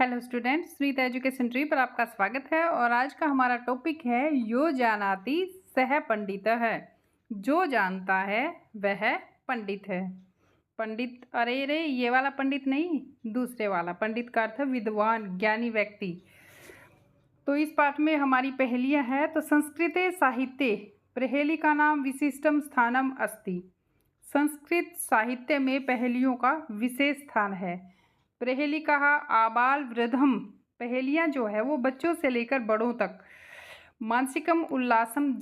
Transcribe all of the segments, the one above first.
Hello students, Smit education tree पर आपका स्वागत है। और आज का हमारा टॉपिक है यो जानाति सह पंडितः। जो जानता है वह पंडित है। पंडित, अरे रे ये वाला पंडित नहीं, दूसरे वाला पंडित का अर्थ विद्वान, ज्ञानी व्यक्ति। तो इस पाठ में हमारी पहेलियां है। तो संस्कृते साहित्ये प्रहेलिका नाम विशिष्टम स्थानम अस्ति। संस्कृत साहित्य में पहेलियों का विशेष स्थान है। प्रहेलिका आबाल वृद्धम, पहेलियाँ जो है वो बच्चों से लेकर बड़ों तक मानसिकम उल्लासम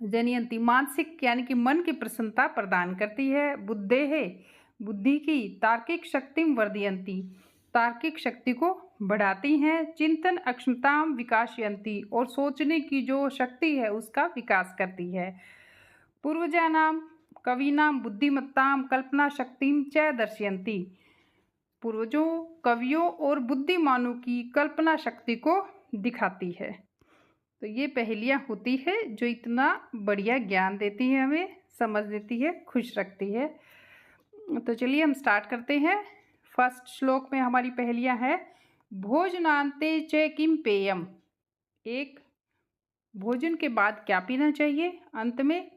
जनयंती, मानसिक यानी कि मन की प्रसन्नता प्रदान करती है। बुद्धेः, बुद्धि की, तार्किक शक्तिम वर्धयन्ति, तार्किक शक्ति को बढ़ाती हैं। चिंतन अक्षमताम विकासयन्ति, और सोचने की जो शक्ति है उसका विकास करती है। पूर्वजानाम कवीनाम बुद्धिमत्ताम कल्पना शक्तिम च दर्शयन्ति, पूर्वजों, कवियों और बुद्धिमानों की कल्पना शक्ति को दिखाती है। तो ये पहेलियाँ होती है जो इतना बढ़िया ज्ञान देती है, हमें समझ देती है, खुश रखती है। तो चलिए हम स्टार्ट करते हैं। फर्स्ट श्लोक में हमारी पहेलियाँ है। भोजनान्ते च किम पेयम, एक, भोजन के बाद क्या पीना चाहिए। अंत में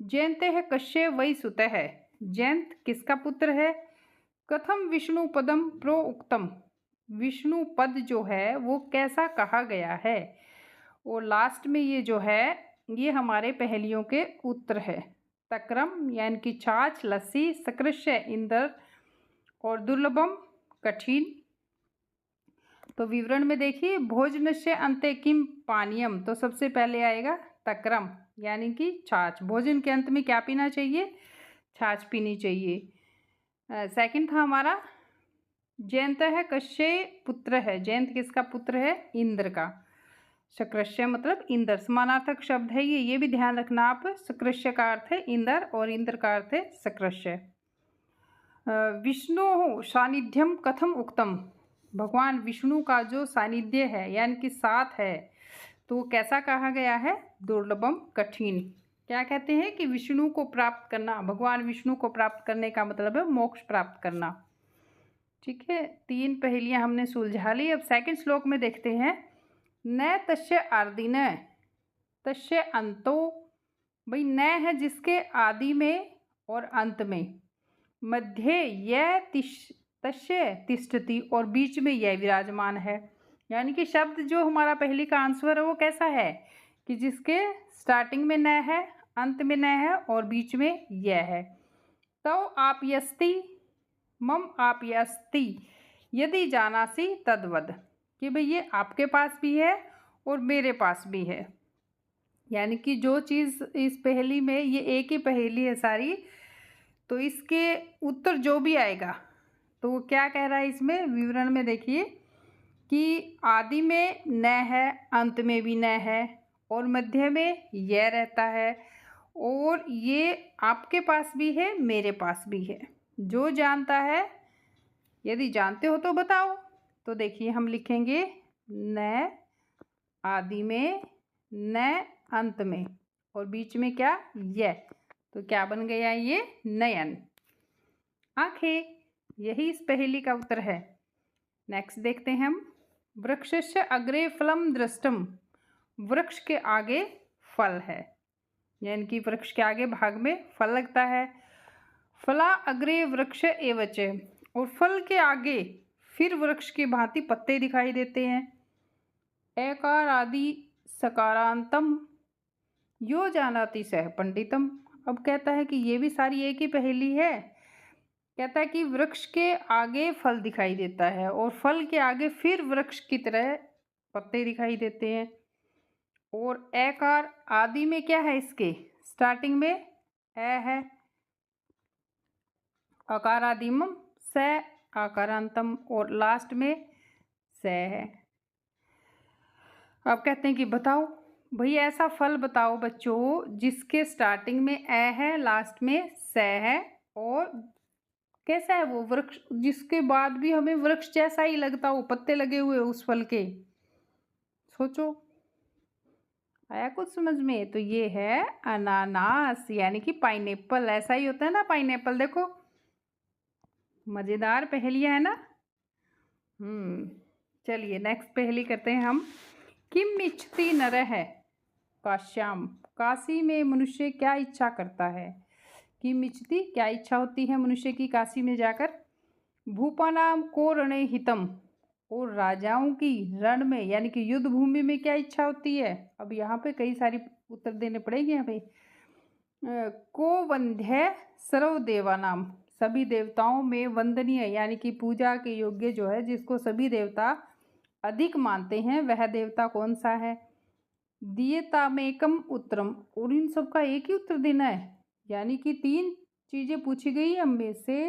जयन्ते कश्य वै सुतः, जयंत किसका पुत्र है। कथम विष्णु पदम प्रोक्तम, विष्णु पद जो है वो कैसा कहा गया है। और लास्ट में ये जो है ये हमारे पहेलियों के उत्तर है। तक्रम यानी कि छाछ, लस्सी, सकृष्य इंद्र, और दुर्लभम कठिन। तो विवरण में देखिए, भोजनस्य अन्ते किम पानीयम, तो सबसे पहले आएगा तक्रम यानी कि छाछ। भोजन के अंत में क्या पीना चाहिए, छाछ पीनी चाहिए। सेकंड था हमारा जयंत है कश्य पुत्र है, जयंत किसका पुत्र है, इंद्र का। सकृष्य मतलब इंद्र, समानार्थक शब्द है ये भी ध्यान रखना आप। सकृष्य का अर्थ है इंद्र और इंद्र का अर्थ है सकृष्य। विष्णु सानिध्यम कथम उक्तम, भगवान विष्णु का जो सानिध्य है यानी कि साथ है तो कैसा कहा गया है, दुर्लभम कठिन। क्या कहते हैं कि विष्णु को प्राप्त करना, भगवान विष्णु को प्राप्त करने का मतलब है मोक्ष प्राप्त करना। ठीक है, 3 पहेलियां हमने सुलझा ली। अब सेकंड श्लोक में देखते हैं। न तस्य आदिन तस्य अंतो, भाई न है जिसके आदि में और अंत में, मध्य यह तस्य तिष्ठति, और बीच में यह विराजमान है। यानी कि शब्द जो हमारा पहली का आंसर है वो कैसा है कि जिसके स्टार्टिंग में न है, अंत में न है और बीच में यह है। तो आप यस्ति मम आप यस्ति यदि जानासी तद्वद, कि भाई ये आपके पास भी है और मेरे पास भी है। यानी कि जो चीज़ इस पहेली में, ये एक ही पहेली है सारी, तो इसके उत्तर जो भी आएगा तो वो क्या कह रहा है इसमें विवरण में देखिए कि आदि में न है, अंत में भी न है और मध्य में यह रहता है, और ये आपके पास भी है मेरे पास भी है। जो जानता है, यदि जानते हो तो बताओ। तो देखिए हम लिखेंगे न आदि में, न अंत में, और बीच में क्या, यह। तो क्या बन गया ये, नयन, आंखें। यही इस पहेली का उत्तर है। नेक्स्ट देखते हैं हम। वृक्षस्य अग्रे फलम दृष्टम, वृक्ष के आगे फल है, यानी कि वृक्ष के आगे भाग में फल लगता है। फला अग्रे वृक्ष एवच, और फल के आगे फिर वृक्ष की भांति पत्ते दिखाई देते हैं। एकार आदि सकारांतम यो जानाति सह पंडितम। अब कहता है कि ये भी सारी एक ही पहेली है। कहता है कि वृक्ष के आगे फल दिखाई देता है और फल के आगे फिर वृक्ष की तरह पत्ते दिखाई देते हैं। और एकार आदि में क्या है, इसके स्टार्टिंग में ए है, अकारादिमम स आकारांतम, और लास्ट में स है। अब कहते हैं कि बताओ भाई ऐसा फल बताओ बच्चों जिसके स्टार्टिंग में ए है, लास्ट में स है, और कैसा है वो वृक्ष, जिसके बाद भी हमें वृक्ष जैसा ही लगता हो, पत्ते लगे हुए उस फल के। सोचो, आया कुछ समझ में। तो ये है अनानास यानी कि पाइनएप्पल। ऐसा ही होता है ना पाइनएप्पल, देखो मज़ेदार पहेलियाँ है ना। चलिए नेक्स्ट पहेली करते हैं हम। किम इच्छति नरः काश्याम, काशी में मनुष्य क्या इच्छा करता है। किम इच्छति, क्या इच्छा होती है मनुष्य की काशी में जाकर। भूपानाम को रणे हितम, और राजाओं की रण में यानी कि युद्ध भूमि में क्या इच्छा होती है। अब यहाँ पे कई सारी उत्तर देने पड़ेंगे हमें। को वंद्य सर्वदेवा नाम, सभी देवताओं में वंदनीय यानी कि पूजा के योग्य जो है, जिसको सभी देवता अधिक मानते हैं, वह देवता कौन सा है। दियतामेकम उत्तरम, और इन सबका एक ही उत्तर देना है, यानी कि 3 चीज़ें पूछी गई हमें से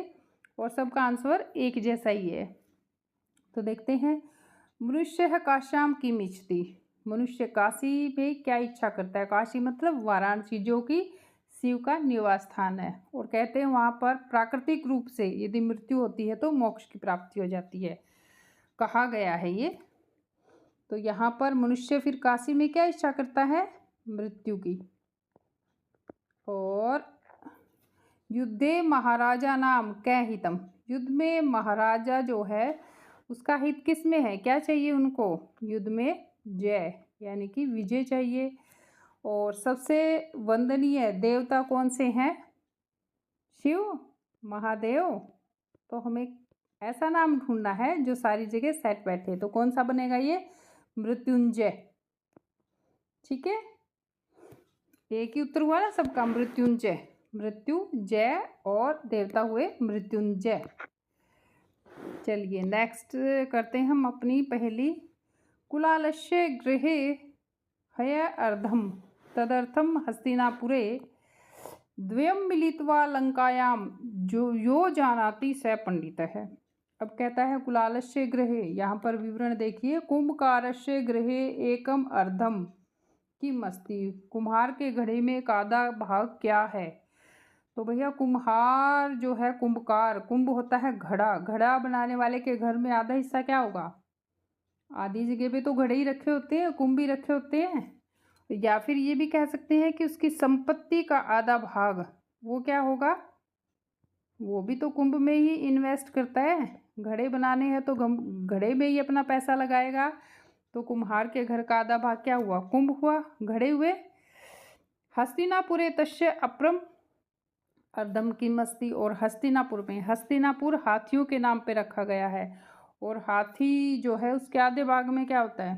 और सबका आंसर एक जैसा ही है। तो देखते हैं। मनुष्य काश्याम किम इच्छति, मनुष्य काशी में क्या इच्छा करता है। काशी मतलब वाराणसी, जो कि शिव का निवास स्थान है, और कहते हैं वहाँ पर प्राकृतिक रूप से यदि मृत्यु होती है तो मोक्ष की प्राप्ति हो जाती है, कहा गया है ये। तो यहाँ पर मनुष्य फिर काशी में क्या इच्छा करता है, मृत्यु की। और युद्धे महाराजा नाम कै हितम, युद्ध में महाराजा जो है उसका हित किस में है, क्या चाहिए उनको। युद्ध में जय यानी कि विजय चाहिए। और सबसे वंदनीय देवता कौन से हैं, शिव महादेव। तो हमें ऐसा नाम ढूंढना है जो सारी जगह सेट बैठे। तो कौन सा बनेगा ये, मृत्युंजय। ठीक है, एक ही उत्तर हुआ ना सबका, मृत्युंजय। मृत्युंजय और देवता हुए मृत्युंजय। चलिए नेक्स्ट करते हैं हम अपनी पहेली। कुलालस्य गृहे हय अर्धम तदर्थम हस्तिनापुरे द्वयम मिलित्वा लंकायाम जो यो जानाति स पंडित है। अब कहता है कुलालस्य गृहे, यहाँ पर विवरण देखिए। कुंभकारस्य गृहे एकम अर्धम किम अस्ति, कुम्हार के घड़े में एक आधा भाग क्या है। तो भैया कुम्हार जो है, कुंभकार, कुंभ होता है घड़ा, घड़ा बनाने वाले के घर में आधा हिस्सा क्या होगा, आधी जगह पे तो घड़े ही रखे होते हैं, कुंभ भी रखे होते हैं। या फिर ये भी कह सकते हैं कि उसकी संपत्ति का आधा भाग वो क्या होगा, वो भी तो कुंभ में ही इन्वेस्ट करता है। घड़े बनाने हैं तो घड़े में ही अपना पैसा लगाएगा। तो कुम्हार के घर का आधा भाग क्या हुआ, कुंभ हुआ, घड़े हुए। हस्तिनापुरे तस्य अप्रम अर्धम किम अस्ति, और हस्तिनापुर में, हस्तिनापुर हाथियों के नाम पे रखा गया है। और हाथी जो है उसके आधे भाग में क्या होता है,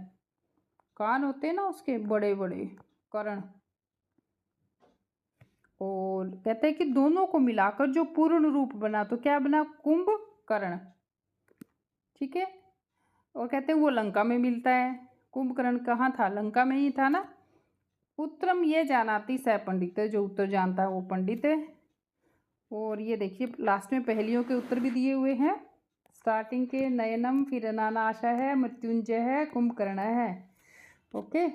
कान होते हैं ना उसके बड़े बड़े, कर्ण। और कहते हैं कि दोनों को मिलाकर जो पूर्ण रूप बना, तो क्या बना, कुंभकर्ण। ठीक है, और कहते हैं वो लंका में मिलता है। कुंभकर्ण कहाँ था, लंका में ही था ना। उत्तरम ये जानाति स पंडित है, जो उत्तर जानता है वो पंडित है। और ये देखिए लास्ट में पहेलियों के उत्तर भी दिए हुए हैं। स्टार्टिंग के नयनम, फिर अनानाशा है, मृत्युंजय है, कुंभकर्ण है। ओके,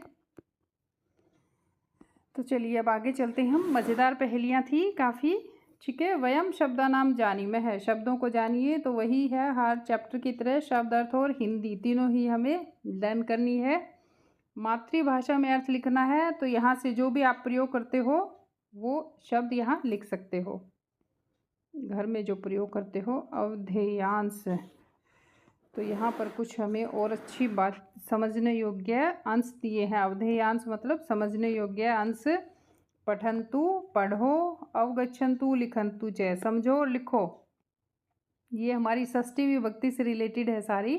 तो चलिए अब आगे चलते हैं हम। मज़ेदार पहेलियाँ थी काफ़ी। ठीक है, वयम शब्दानाम जानीमः है, शब्दों को जानिए। तो वही है हर चैप्टर की तरह, शब्द, अर्थ और हिंदी तीनों ही हमें लर्न करनी है। मातृभाषा में अर्थ लिखना है, तो यहाँ से जो भी आप प्रयोग करते हो वो शब्द यहाँ लिख सकते हो, घर में जो प्रयोग करते हो। अवधेयांश, तो यहाँ पर कुछ हमें और अच्छी बात, समझने योग्य अंश दिए हैं। अवधेयांश मतलब समझने योग्य अंश। पठन्तु पढ़ो, अवगच्छन्तु लिखन्तु च, समझो और लिखो। ये हमारी षष्ठी विभक्ति से रिलेटेड है सारी।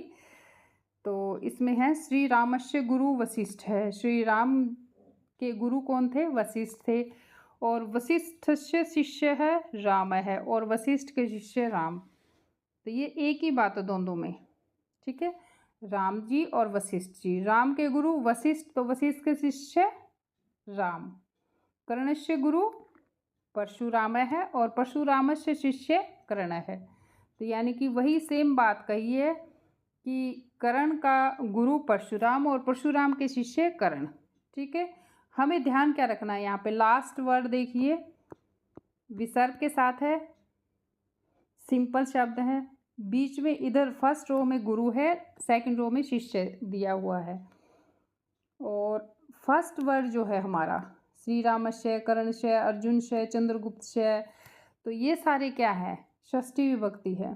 तो इसमें है श्री रामस्य गुरु वशिष्ठ है, श्री राम के गुरु कौन थे, वशिष्ठ थे। और वशिष्ठ से शिष्य है राम है, और वशिष्ठ के शिष्य राम। तो ये एक ही बात है दोनों में। ठीक है, राम जी और वशिष्ठ जी। राम के गुरु वशिष्ठ, तो वशिष्ठ के शिष्य राम। कर्णस्य गुरु परशुराम है, और परशुरामस्य शिष्य कर्ण है। तो यानी कि वही सेम बात कही है कि कर्ण का गुरु परशुराम और परशुराम के शिष्य कर्ण। ठीक है, हमें ध्यान क्या रखना है, यहाँ पे लास्ट वर्ड देखिए विसर्ग के साथ है, सिंपल शब्द है। बीच में इधर फर्स्ट रो में गुरु है, सेकंड रो में शिष्य दिया हुआ है। और फर्स्ट वर्ड जो है हमारा श्री रामस्य, कर्णस्य, अर्जुनस्य, चंद्रगुप्तस्य, तो ये सारे क्या है, षष्ठी विभक्ति है।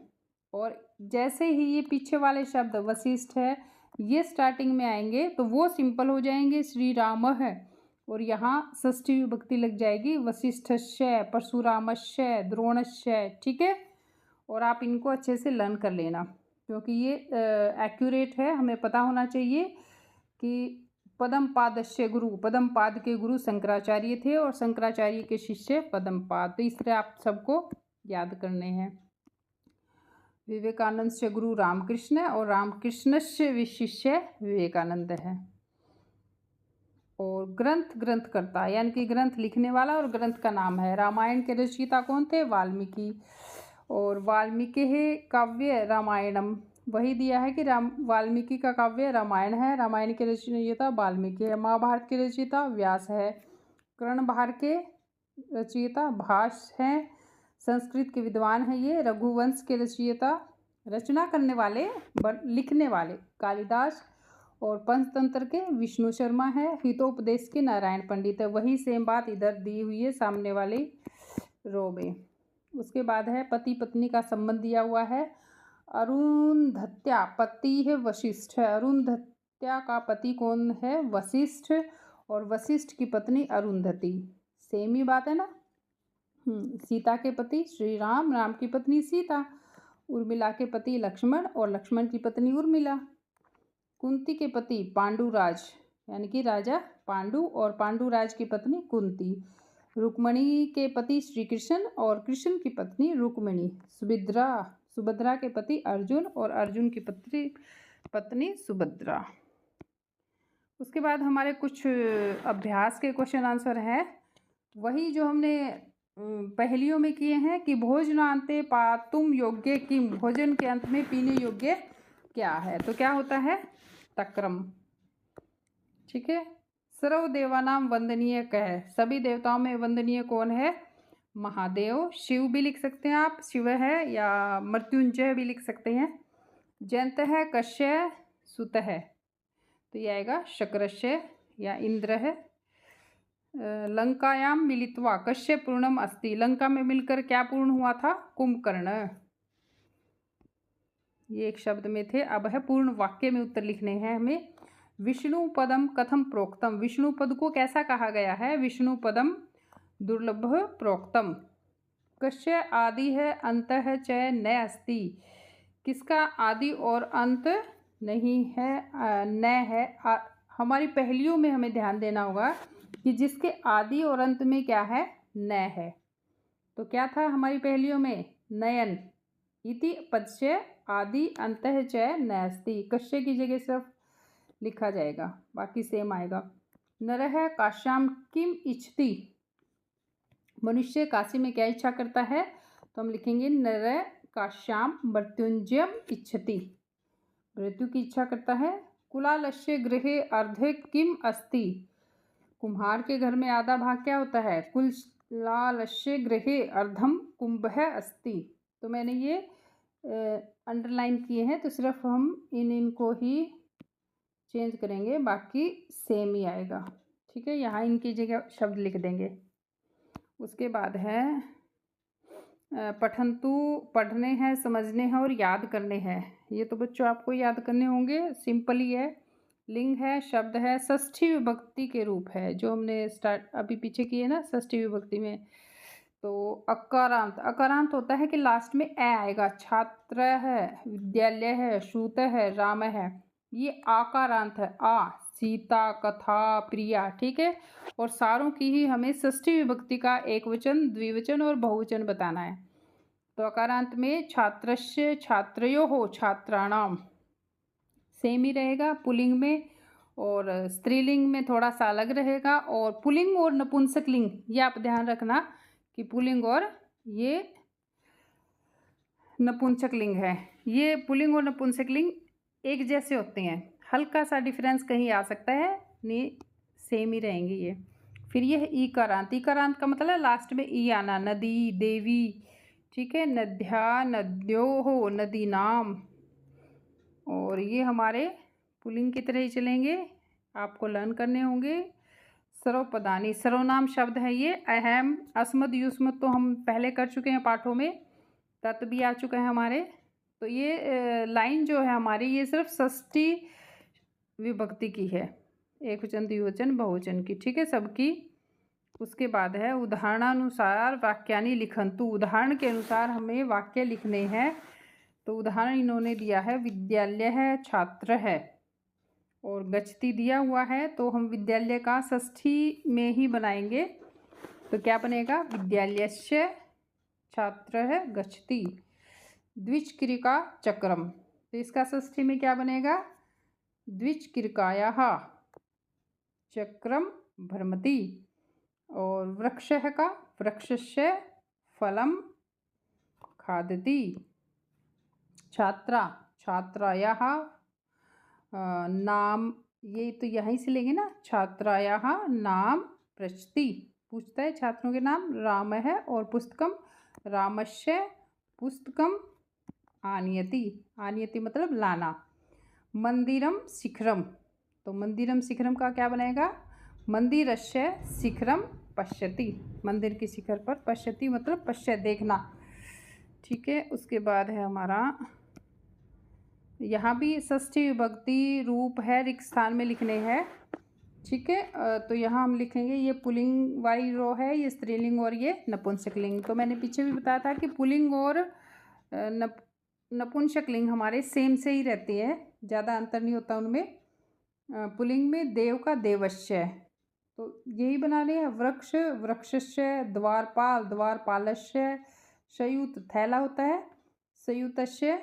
और जैसे ही ये पीछे वाले शब्द वशिष्ठ है ये स्टार्टिंग में आएंगे तो वो सिंपल हो जाएंगे, श्री राम है, और यहाँ षष्ठी विभक्ति लग जाएगी, वशिष्ठस्य, परशुरामस्य, द्रोणस्य। ठीक है, और आप इनको अच्छे से लर्न कर लेना क्योंकि ये एक्यूरेट है। हमें पता होना चाहिए कि पद्मपादस्य गुरु, पद्मपाद के गुरु शंकराचार्य थे और शंकराचार्य के शिष्य पद्मपाद, तो इसलिए आप सबको याद करने हैं। विवेकानंद से गुरु रामकृष्ण और रामकृष्ण से शिष्य विवेकानंद है। और ग्रंथ, ग्रंथकर्ता यानी कि ग्रंथ लिखने वाला, और ग्रंथ का नाम है। रामायण के रचयिता कौन थे? वाल्मीकि। और वाल्मीकि है काव्य रामायणम, वही दिया है कि वाल्मीकि का काव्य रामायण है। रामायण के रचयिता वाल्मीकि है। महाभारत के रचयिता व्यास है। कर्णभार के रचयिता भास हैं। संस्कृत के विद्वान हैं ये। रघुवंश के रचयिता, रचना करने वाले, लिखने वाले कालिदास। और पंचतंत्र के विष्णु शर्मा है। हितोपदेश के नारायण पंडित है। वही सेम बात इधर दी हुई है सामने वाले रो में। उसके बाद है पति पत्नी का संबंध दिया हुआ है। अरुंधत्या पति है वशिष्ठ है। अरुंधत्या का पति कौन है? वशिष्ठ। और वशिष्ठ की पत्नी अरुंधति, सेम ही बात है ना। सीता के पति श्री राम, राम की पत्नी सीता। उर्मिला के पति लक्ष्मण और लक्ष्मण की पत्नी उर्मिला। कुंती के पति पांडुराज यानी कि राजा पांडु और पांडुराज की पत्नी कुंती। रुक्मणी के पति श्री कृष्ण और कृष्ण की पत्नी रुक्मिणी। सुभद्रा के पति अर्जुन और अर्जुन की पत्नी सुभद्रा। उसके बाद हमारे कुछ अभ्यास के क्वेश्चन आंसर हैं, वही जो हमने पहेलियों में किए हैं कि भोजनांते पातुम योग्य किम, भोजन के अंत में पीने योग्य क्या है? तो क्या होता है? तक्रम। ठीक है। सर्व देवानाम वंदनीय कह, सभी देवताओं में वंदनीय कौन है? महादेव। शिव भी लिख सकते हैं आप, शिव है, या मृत्युंजय भी लिख सकते हैं। जयंत है, कश्य, सुत है, तो ये आएगा शक्रस्य या इंद्र है। लंकायाम मिलित्वा कश्य पूर्णम अस्ति, लंका में मिलकर क्या पूर्ण हुआ था? कुंभकर्ण। ये एक शब्द में थे, अब है पूर्ण वाक्य में उत्तर लिखने हैं हमें। विष्णु पदम कथम प्रोक्तम, विष्णु पद को कैसा कहा गया है? विष्णु पदम दुर्लभ प्रोक्तम। कश्य आदि है, अंत है, च न अस्ति, किसका आदि और अंत नहीं है? न है। हमारी पहेलियों में हमें ध्यान देना होगा कि जिसके आदि और अंत में क्या है? न है। तो क्या था हमारी पहेलियों में? नयन। इति पदस्य आदि अंतः च नास्ति, कश्य की जगह सिर्फ लिखा जाएगा, बाकी सेम आएगा। नरः काश्याम किम इच्छति, मनुष्य काशी में क्या इच्छा करता है? तो हम लिखेंगे नर काश्याम मृत्युंजयम इच्छति, मृत्यु की इच्छा करता है। कुलालस्य गृहे अर्धे किम अस्ति, कुम्हार के घर में आधा भाग क्या होता है? कुलालस्य गृहे अर्धम कुंभः अस्ति। तो मैंने ये अंडरलाइन किए हैं, तो सिर्फ हम इनको ही चेंज करेंगे, बाकी सेम ही आएगा। ठीक है, यहाँ इनकी जगह शब्द लिख देंगे। उसके बाद है पठंतु, पढ़ने हैं, समझने हैं और याद करने हैं। ये तो बच्चों आपको याद करने होंगे, सिंपल ही है। लिंग है, शब्द है, षष्ठी विभक्ति के रूप है, जो हमने अभी पीछे किए ना षष्ठी विभक्ति में। तो अकारांत, अकारांत होता है कि लास्ट में ए आएगा। छात्र है, विद्यालय है, श्रुत है, राम है, ये आकारांत है। आ, सीता, कथा, प्रिया। ठीक है, और सारों की ही हमें षष्ठी विभक्ति का एक वचन, द्विवचन और बहुवचन बताना है। तो अकारांत में छात्रस्य, छात्रयोः, छात्राणाम सेम ही रहेगा पुल्लिंग में, और स्त्रीलिंग में थोड़ा सा अलग रहेगा। और पुल्लिंग और नपुंसक लिंग, ये आप ध्यान रखना कि पुल्लिंग और ये नपुंसक लिंग है, ये पुल्लिंग और नपुंसक लिंग एक जैसे होते हैं, हल्का सा डिफरेंस कहीं आ सकता है, नहीं सेम ही रहेंगे ये। फिर ये है ईकारांत, ईकारांत का मतलब लास्ट में ई आना, नदी, देवी। ठीक है, नद्या, नद्योः, नदी नाम। और ये हमारे पुल्लिंग की तरह ही चलेंगे, आपको लर्न करने होंगे। सर्वपदानी, सर्वनाम शब्द है ये। अहम, अस्मद, युष्मद तो हम पहले कर चुके हैं पाठों में, तत् भी आ चुका है हमारे। तो ये लाइन जो है हमारी ये सिर्फ षष्ठी विभक्ति की है, एकवचन द्विवचन बहुवचन की, ठीक है, सबकी। उसके बाद है उदाहरणानुसार वाक्यानि लिखन्तु। उदाहरण के अनुसार हमें वाक्य लिखने हैं। तो उदाहरण इन्होंने दिया है, विद्यालय है, छात्र है, और गच्छति दिया हुआ है, तो हम विद्यालय का षष्ठी में ही बनाएंगे। तो क्या बनेगा, विद्यालयस्य, छात्र है, गच्छति। द्विचक्रिका चक्रम, तो इसका षष्ठी में क्या बनेगा, द्विचक्रिकायाः चक्रम भ्रमति। और वृक्षः का वृक्षस्य फलं खादति। छात्रा छात्रायाः नाम, ये तो यहीं से लेंगे ना, छात्रायाः नाम पृच्छति, पूछता है छात्रों के नाम। राम है, और पुस्तकम रामस्य पुस्तकम आनयति। आनयति मतलब लाना। मंदिरम शिखरम, तो मंदिरम शिखरम का क्या बनेगा, मंदिरस्य शिखरम पश्यति। मंदिर के शिखर पर, पश्यति मतलब पश्य देखना, ठीक है। उसके बाद है हमारा, यहाँ भी षष्ठी विभक्ति रूप है, रिक्त स्थान में लिखने हैं, ठीक है। तो यहाँ हम लिखेंगे, ये पुल्लिंग वाली रो है, ये स्त्रीलिंग और ये नपुंसकलिंग। तो मैंने पीछे भी बताया था कि पुल्लिंग और नपुंसकलिंग हमारे सेम से ही रहती है, ज़्यादा अंतर नहीं होता उनमें। पुल्लिंग में देव का देवस्य, तो यही बना लिया। वृक्ष वृक्षस्य, द्वारपाल द्वारपालस्य, संयुत थैला होता है, संयुतस्य।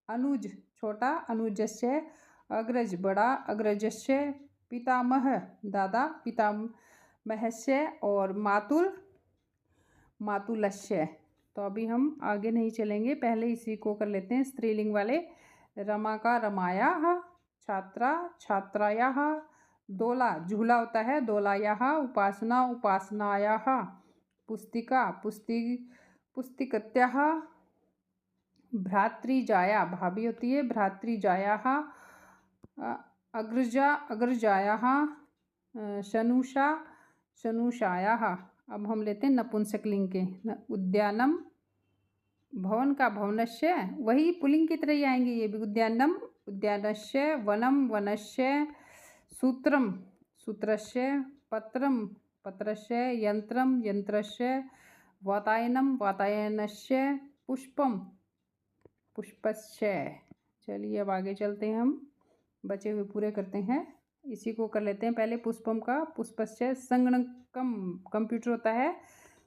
अनुज छोटा, अनुजस्य। अग्रज बड़ा, अग्रजस्य। पितामह दादा, पितामहस्य। और मातुल मातुलस्य। तो अभी हम आगे नहीं चलेंगे, पहले इसी को कर लेते हैं स्त्रीलिंग वाले। रमा का रमायाः, छात्रा छात्रायाः, दोला झूला होता है, दोलायाः। उपासना उपासनायाः, पुस्तिका पुस्तिकत्याः। भ्रातृजाया भाभी होती है, भ्रातृजायाः। अग्रजा अग्रजायाः, शनुषा शनुषायाः। अब हम लेते हैं नपुंसकलिंग के। उद्यानम भवन का भवनस्य, वही पुल्लिंग की तरह ही आएंगे ये भी। उद्यानम उद्यानस्य, वनम वनस्य, सूत्रम सूत्रस्य, पत्रम पत्रस्य, यंत्रम यंत्रस्य, वातायनम वातायनस्य, पुष्पम पुष्पस्य। चलिए अब आगे चलते हैं, हम बचे हुए पूरे करते हैं। इसी को कर लेते हैं पहले। पुष्पम का पुष्पस्य। संगणकम कंप्यूटर होता है,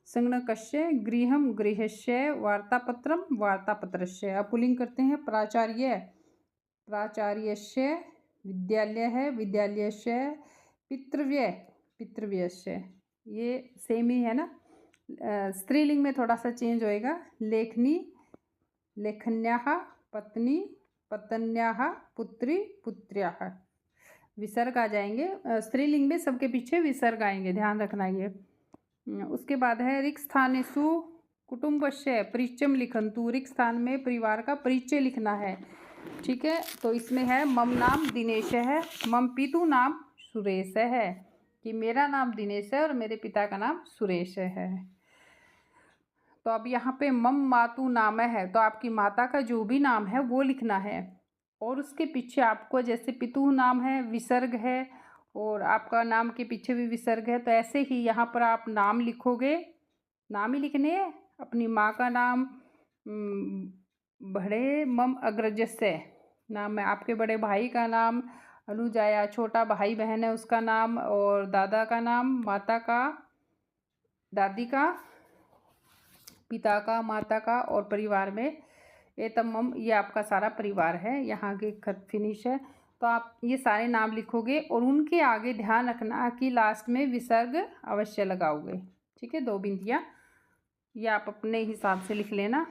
संगणकस्य। गृहम गृहस्य, वार्तापत्रम वार्तापत्रस्य। अब पुल्लिंग करते हैं। प्राचार्य प्राचार्यस्य, विद्यालय है, विद्यालयस्य। पितृव्य पितृव्यस्य। ये सेम ही है ना, स्त्रीलिंग में थोड़ा सा चेंज होएगा। लेखनी लेखन्याः, पत्नी पत्न्याः, पुत्री पुत्र्याः। विसर्ग आ जाएंगे स्त्रीलिंग में, सबके पीछे विसर्ग आएंगे, ध्यान रखना ये। उसके बाद है रिक्त स्थानेषु कुटुम्बस्य परिचयम लिखन्तु। रिक्त स्थान में परिवार का परिचय लिखना है, ठीक है। तो इसमें है, मम नाम दिनेश है, मम पितु नाम सुरेश है, कि मेरा नाम दिनेश है और मेरे पिता का नाम सुरेश है। तो अब यहाँ पे मम मातु नाम है, तो आपकी माता का जो भी नाम है वो लिखना है। और उसके पीछे आपको, जैसे पितु नाम है, विसर्ग है, और आपका नाम के पीछे भी विसर्ग है, तो ऐसे ही यहाँ पर आप नाम लिखोगे, नाम ही लिखने हैं। अपनी माँ का नाम बड़े मम अग्रजस्य नाम है, आपके बड़े भाई का नाम अनुजाया, छोटा भाई बहन है उसका नाम, और दादा का नाम, माता का दादी का, पिता का माता का, और परिवार में एतमम, ये आपका सारा परिवार है। यहाँ के खत फिनिश है। तो आप ये सारे नाम लिखोगे, और उनके आगे ध्यान रखना कि लास्ट में विसर्ग अवश्य लगाओगे, ठीक है। 2 बिंदियाँ, ये आप अपने हिसाब से लिख लेना।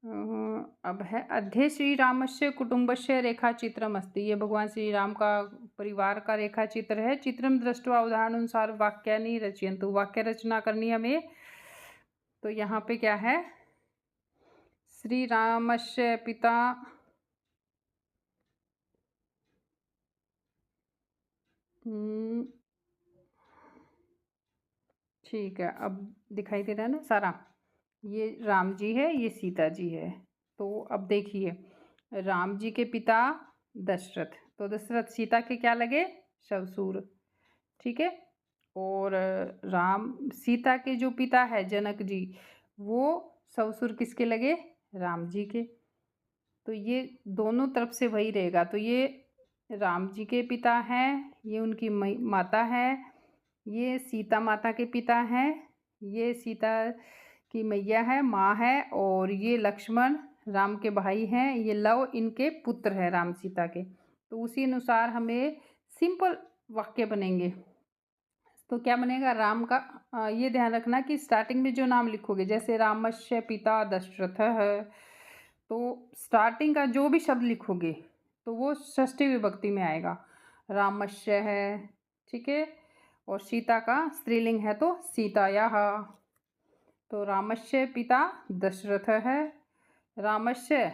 अब है अध्ये श्री रामस्य कुटुम्बस्य रेखाचित्रम अस्ति। ये भगवान श्री राम का परिवार का रेखा चित्र है। चित्रम दृष्ट्वा उदाहरणानुसार वाक्यानि रचयन्तु। वाक्य रचना करनी हमें। तो यहाँ पे क्या है, श्री रामस्य पिता ठीक है, अब दिखाई दे रहा है ना सारा। ये राम जी है, ये सीता जी है, तो अब देखिए, राम जी के पिता दशरथ, तो दशरथ सीता के क्या लगे? ससुर, ठीक है। और राम सीता के जो पिता है जनक जी, वो ससुर किसके लगे? राम जी के। तो ये दोनों तरफ से वही रहेगा। तो ये राम जी के पिता हैं, ये उनकी माता है, ये सीता माता के पिता हैं, ये सीता की मैया है, माँ है, और ये लक्ष्मण राम के भाई हैं, ये लव इनके पुत्र हैं राम सीता के। तो उसी अनुसार हमें सिंपल वाक्य बनेंगे। तो क्या बनेगा? राम का ये ध्यान रखना कि स्टार्टिंग में जो नाम लिखोगे, जैसे रामस्य पिता दशरथ है, तो स्टार्टिंग का जो भी शब्द लिखोगे तो वो षष्ठी विभक्ति में आएगा। रामस्य है, ठीक है, और सीता का स्त्रीलिंग है तो सीतायाः। तो रामस्य पिता दशरथ है, रामस्य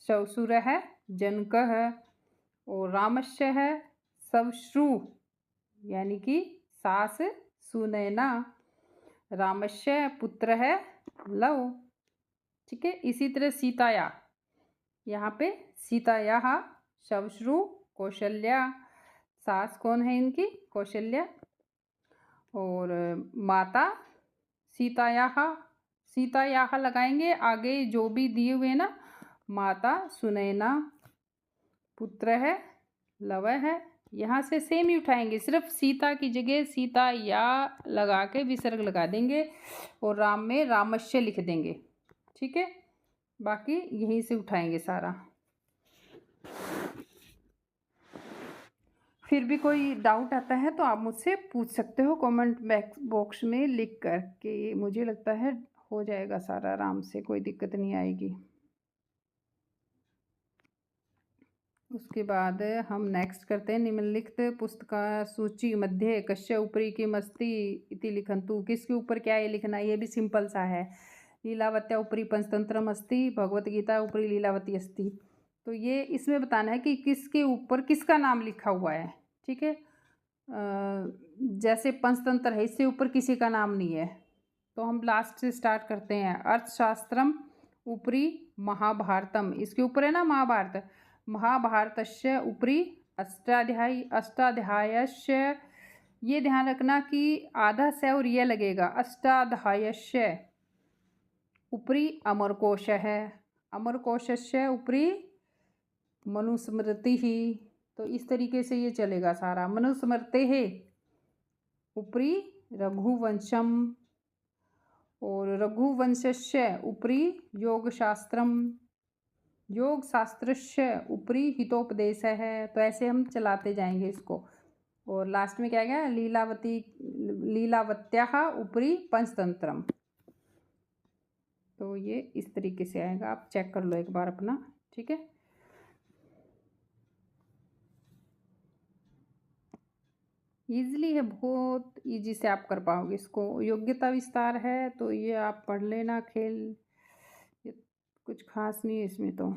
ससुर है जनकः, और रामस्य है सवश्रु यानी कि सास सुनैना, रामस्य पुत्र है लव, ठीक है। इसी तरह सीताया, यहाँ पे सीतायाः सवश्रु कौशल्या, सास कौन है इनकी? कौशल्या, और माता सीतायाः लगाएंगे, आगे जो भी दिए हुए ना, माता सुनैना, पुत्र है लव है, यहाँ से सेम ही उठाएंगे, सिर्फ सीता की जगह सीता या लगा के विसर्ग लगा देंगे और राम में रामस्य लिख देंगे, ठीक है। बाकी यहीं से उठाएंगे सारा। फिर भी कोई डाउट आता है तो आप मुझसे पूछ सकते हो कमेंट बॉक्स में लिख कर के। मुझे लगता है हो जाएगा सारा आराम से, कोई दिक्कत नहीं आएगी। उसके बाद हम नेक्स्ट करते हैं, निम्नलिखित पुस्तका सूची मध्ये कस्य उपरि किमस्ति इति लिखन्तु। किसके ऊपर क्या है लिखना, ये भी सिंपल सा है। लीलावत्या उपरि पंचतंत्रम अस्ति, भगवत गीता उपरि लीलावती अस्ति। तो ये इसमें बताना है कि किसके ऊपर किसका नाम लिखा हुआ है, ठीक है। जैसे पंचतंत्र है, इससे ऊपर किसी का नाम नहीं है, तो हम लास्ट से स्टार्ट करते हैं। अर्थशास्त्रम उपरि महाभारतम, इसके ऊपर है ना महाभारत, महाभारतस्य उपरि अष्टाध्यायस्य, ये ध्यान रखना कि आधा से और ये लगेगा। अष्टाध्यायस्य उपरि अमरकोश है, अमरकोशस्य उपरि मनुस्मृति ही, तो इस तरीके से ये चलेगा सारा। मनुस्मृते है उपरि रघुवंशम, और रघुवंशस्य उपरि योगशास्त्रम, योगशास्त्रस्य उपरि हितोपदेश है। तो ऐसे हम चलाते जाएंगे इसको। और लास्ट में क्या गया? लीलावत्याः उपरि पंचतंत्रम। तो ये इस तरीके से आएगा, आप चेक कर लो एक बार अपना, ठीक है। ईजिली है, बहुत इजी से आप कर पाओगे इसको। योग्यता विस्तार है तो ये आप पढ़ लेना, खेल, ये कुछ खास नहीं है इसमें। तो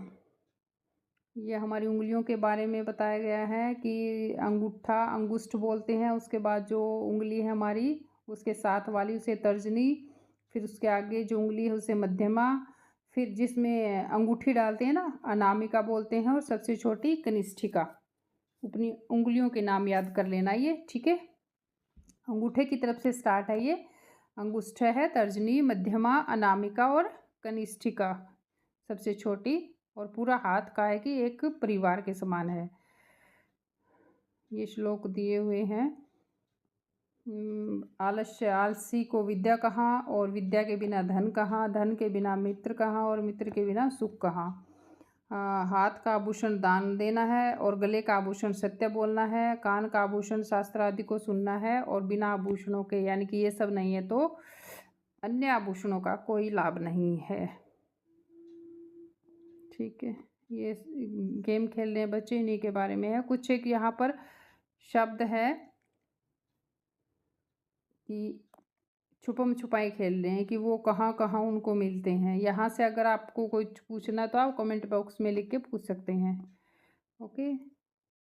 ये हमारी उंगलियों के बारे में बताया गया है कि अंगूठा अंगुष्ठ बोलते हैं, उसके बाद जो उंगली है हमारी उसके साथ वाली उसे तर्जनी, फिर उसके आगे जो उंगली है उसे मध्यमा, फिर जिसमें अंगूठी डालते हैं ना अनामिका बोलते हैं, और सबसे छोटी कनिष्ठिका। अपनी उंगलियों के नाम याद कर लेना ये, ठीक है। अंगूठे की तरफ से स्टार्ट है ये, अंगुष्ठ है, तर्जनी, मध्यमा, अनामिका और कनिष्ठिका सबसे छोटी, और पूरा हाथ का है कि एक परिवार के समान है। ये श्लोक दिए हुए हैं। आलस्य, आलसी को विद्या कहाँ, और विद्या के बिना धन कहाँ, धन के बिना मित्र कहाँ, और मित्र के बिना सुख कहाँ। हाथ का आभूषण दान देना है, और गले का आभूषण सत्य बोलना है, कान का आभूषण शास्त्र आदि को सुनना है, और बिना आभूषणों के यानी कि ये सब नहीं है तो अन्य आभूषणों का कोई लाभ नहीं है, ठीक है। ये गेम खेल रहे हैं बच्चे, इन्हीं के बारे में है। कुछ एक यहाँ पर शब्द है कि छुपम छुपाई खेल रहे हैं कि वो कहाँ कहाँ उनको मिलते हैं। यहाँ से अगर आपको कुछ पूछना तो आप कमेंट बॉक्स में लिख के पूछ सकते हैं, ओके।